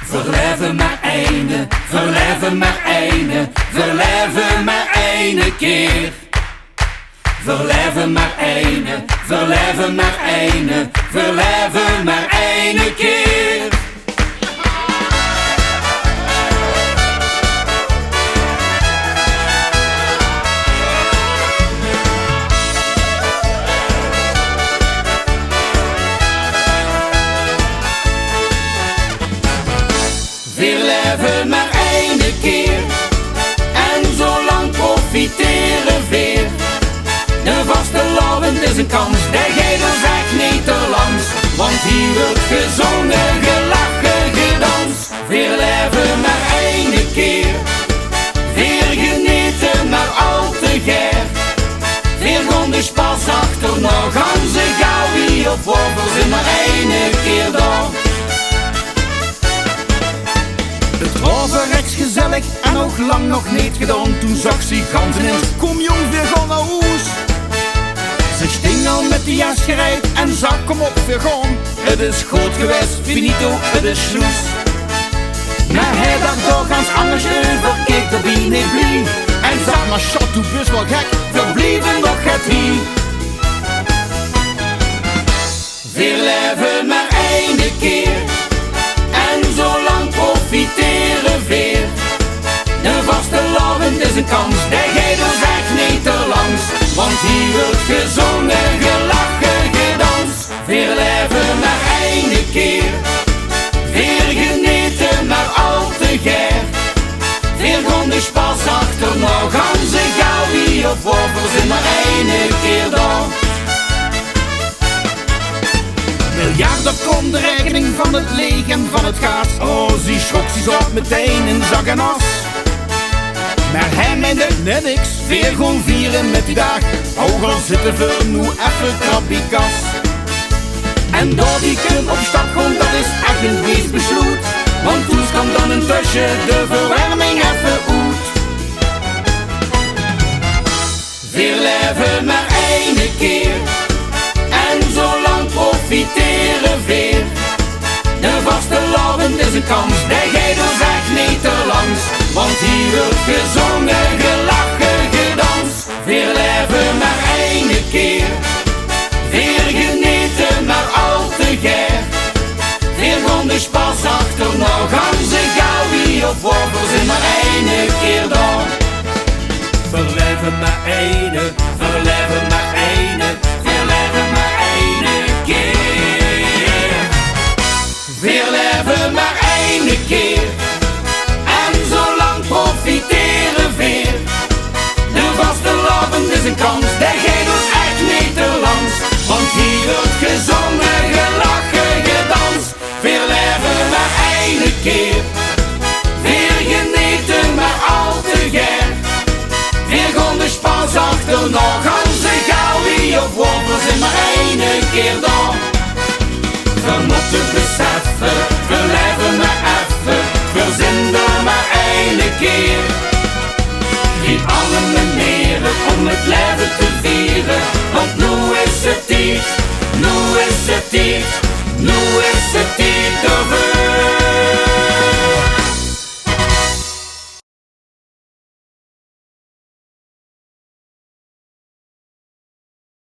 Verleven maar eine, verleven maar eine, verleven maar eine keer. Verleven maar eine, verleven maar eine, verleven maar eine keer. Weer leven maar eine keer en zo lang profiteren weer. De vaste lovend is een kans, de gele zegt niet te langs, want hier wordt gezongen, gelachen, gedanst. Weer leven maar eine keer, weer genieten maar al te geer. Weer gaan de spas achter nog, gaan ze gauw wie op wolvers in maar eine keer door. Het was rechtsgezellig en nog lang nog niet gedaan. Toen zag ze ganzen in, kom jong, weer gaan naar huis. Ze sting al met die jas gereid en zag, kom op, weer gaan. Het is goed geweest, finito, het is sloes. Maar hij dacht doorgaans anders over, keek de wie niet blij. En zag, maar shot, doe bus wel gek, we blijven nog het hier. Weer leven maar eine keer en zo lang profiteren weer. De vaste lovend is een kans, de gele zegt niet te langs, want hier wordt gezongen, gelachen, gedanst. Weer leven maar eine keer, weer genieten maar al te geer. Weer gaan de spas achter nog, gaan ze gauw wie op wolvers in maar eine keer door. Miljarden kon de rekening van het leeg en van het gas. Oh, zie schrok, zie zo meteen in zak en as. Maar hij meende net niks, weer gewoon vieren met die dag. Ook al zitten we nu even krabbikas. En door die kun op stap gewoon, dat is echt een wees besloot. Want toen kwam dan intussen de verwarming even uit. Weer leven maar eine keer en zo lang profiteren weer. De vaste lovend is een kans, de gele zegt niet te langs, want hier wordt gezongen, gelachen, gedanst. Weer leven maar eine keer, weer genieten maar al te geer. Weer gaan de spas achter nog, gaan ze gauw wie op wolvers in maar eine keer door. Verleven maar eine, verleven maar eine, verleven maar eine keer. Weer leven maar eine keer en zo lang profiteren weer. De vaste lovend is een kans, de gele is echt niet te langs, want hier wordt gezongen, gelachen, gedanst. Weer leven maar eine keer, weer genieten maar al te geer. Weer gaan de spas achter nog, gaan ze gauw wie op wolvers in maar eine keer door. We moeten beseffen, we leven maar effen, we zijn er maar eine keer. Die alle manieren om het leven te vieren, want nu is het tijd, nu is het tijd, nu